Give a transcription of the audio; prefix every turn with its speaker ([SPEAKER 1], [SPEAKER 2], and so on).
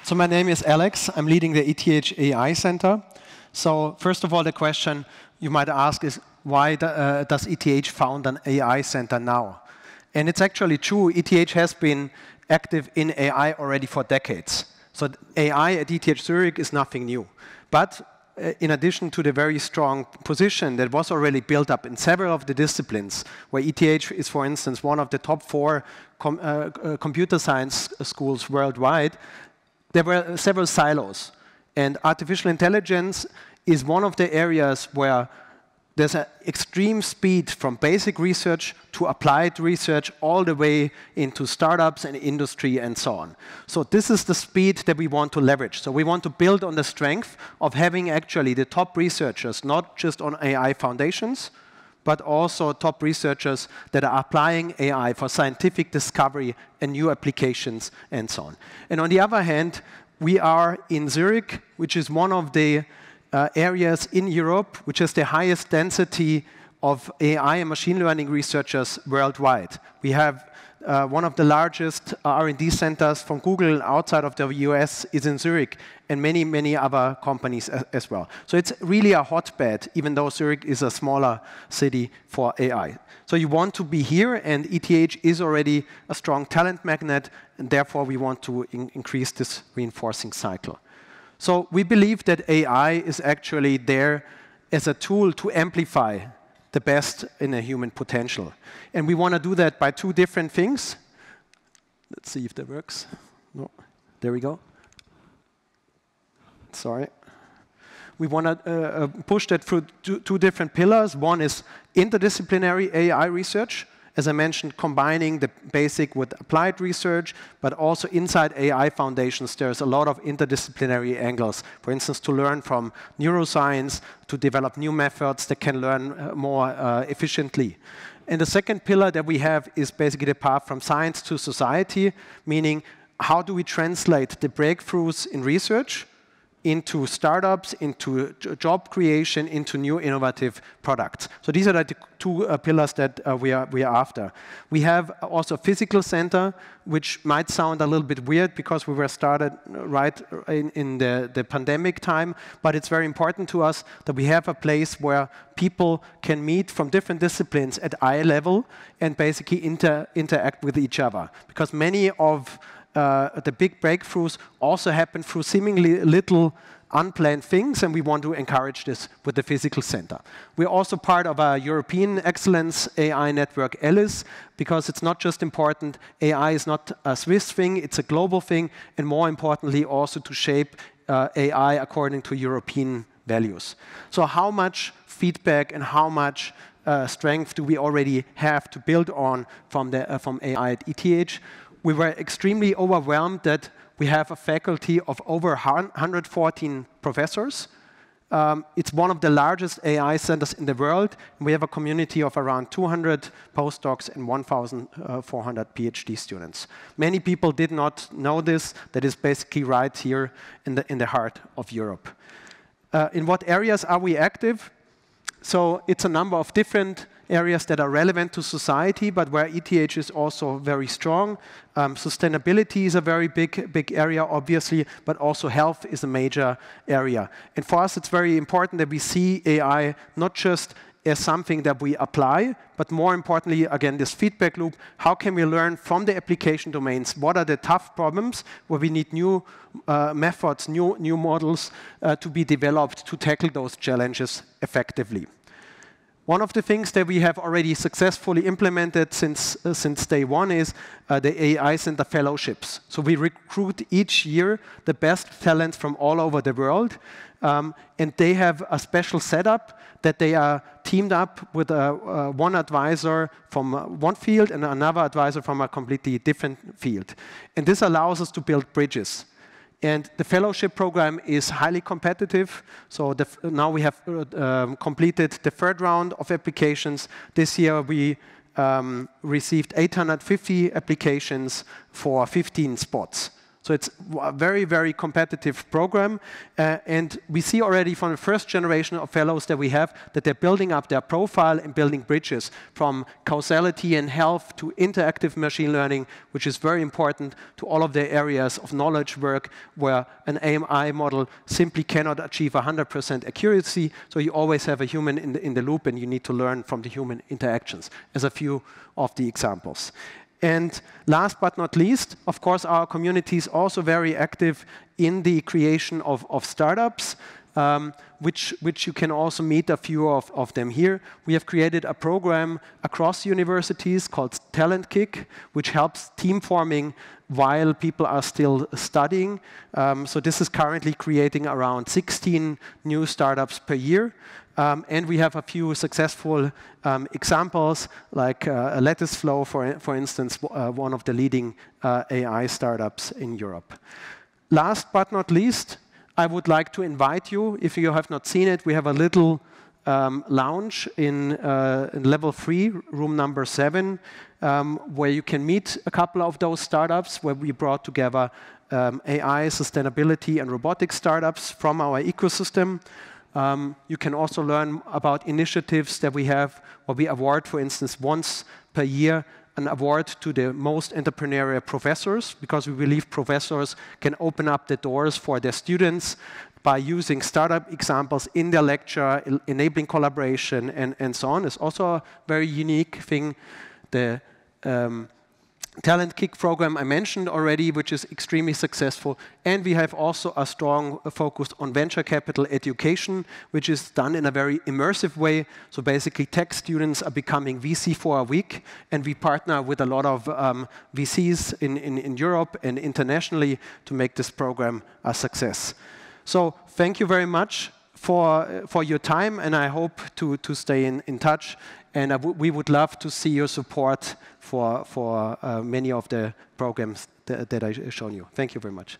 [SPEAKER 1] So my name is Alex. I'm leading the ETH AI Center. So first of all, the question you might ask is, why does ETH found an AI center now? And it's actually true. ETH has been active in AI already for decades. So AI at ETH Zurich is nothing new. But in addition to the very strong position that was already built up in several of the disciplines, where ETH is, for instance, one of the top 4 computer science schools worldwide, there were several silos. And artificial intelligence is one of the areas where there's an extreme speed from basic research to applied research all the way into startups and industry and so on. So this is the speed that we want to leverage. So we want to build on the strength of having actually the top researchers, not just on AI foundations, but also top researchers that are applying AI for scientific discovery and new applications and so on. And on the other hand, we are in Zurich, which is one of the areas in Europe which has the highest density of AI and machine learning researchers worldwide. We have one of the largest R&D centers from Google outside of the US is in Zurich, and many, many other companies as well. So it's really a hotbed, even though Zurich is a smaller city for AI. So you want to be here, and ETH is already a strong talent magnet, and therefore we want to increase this reinforcing cycle. So we believe that AI is actually there as a tool to amplify the best in a human potential. And we want to do that by 2 different things. Let's see if that works. No, there we go. Sorry. We want to push that through 2 different pillars. One is interdisciplinary AI research. As I mentioned, combining the basic with applied research, but also inside AI foundations, there's a lot of interdisciplinary angles. For instance, to learn from neuroscience, to develop new methods that can learn more efficiently. And the second pillar that we have is basically the path from science to society, meaning how do we translate the breakthroughs in research into startups, into job creation, into new innovative products. So these are the 2 pillars that we are after. We have also a physical center, which might sound a little bit weird because we were started right in the pandemic time, but it's very important to us that we have a place where people can meet from different disciplines at eye level and basically interact with each other. Because many of the big breakthroughs also happen through seemingly little unplanned things, and we want to encourage this with the physical center. We're also part of a European excellence AI network, Ilic, because it's not just important, AI is not a Swiss thing, it's a global thing, and more importantly also to shape AI according to European values. So how much feedback and how much strength do we already have to build on from AI at ETH? We were extremely overwhelmed that we have a faculty of over 114 professors. It's one of the largest AI centers in the world. We have a community of around 200 postdocs and 1,400 PhD students. Many people did not know this. That is basically right here in the heart of Europe. In what areas are we active? So it's a number of different areas that are relevant to society, but where ETH is also very strong. Sustainability is a very big area, obviously, but also health is a major area. And for us, it's very important that we see AI not just as something that we apply, but more importantly, again, this feedback loop. How can we learn from the application domains? What are the tough problems where we need new methods, new models to be developed to tackle those challenges effectively? One of the things that we have already successfully implemented since day one is the AI Center Fellowships. So we recruit each year the best talents from all over the world, and they have a special setup that they are teamed up with one advisor from one field and another advisor from a completely different field. And this allows us to build bridges. And the fellowship program is highly competitive. So now we have completed the 3rd round of applications. This year we received 850 applications for 15 spots. So it's a very, very competitive program. And we see already from the first generation of fellows that we have that they're building up their profile and building bridges from causality and health to interactive machine learning, which is very important to all of the areas of knowledge work where an AI model simply cannot achieve 100% accuracy. So you always have a human in the loop, and you need to learn from the human interactions, as a few of the examples. And last but not least, of course, our community is also very active in the creation of startups, which you can also meet a few of them here. We have created a program across universities called Talent Kick, which helps team forming while people are still studying. So this is currently creating around 16 new startups per year. And we have a few successful examples, like Lattice Flow, for instance, one of the leading AI startups in Europe. Last but not least, I would like to invite you, if you have not seen it, we have a little lounge in level 3, room number 7, where you can meet a couple of those startups, where we brought together AI, sustainability, and robotics startups from our ecosystem. You can also learn about initiatives that we have, where we award, for instance, once per year, an award to the most entrepreneurial professors, because we believe professors can open up the doors for their students by using startup examples in their lecture, enabling collaboration, and so on. It's also a very unique thing. The Talent Kick program I mentioned already, which is extremely successful. And we have also a strong focus on venture capital education, which is done in a very immersive way. So basically, tech students are becoming VC for a week. And we partner with a lot of VCs in Europe and internationally to make this program a success. So thank you very much for your time. And I hope to stay in touch. And we would love to see your support for many of the programs that I've shown you. Thank you very much.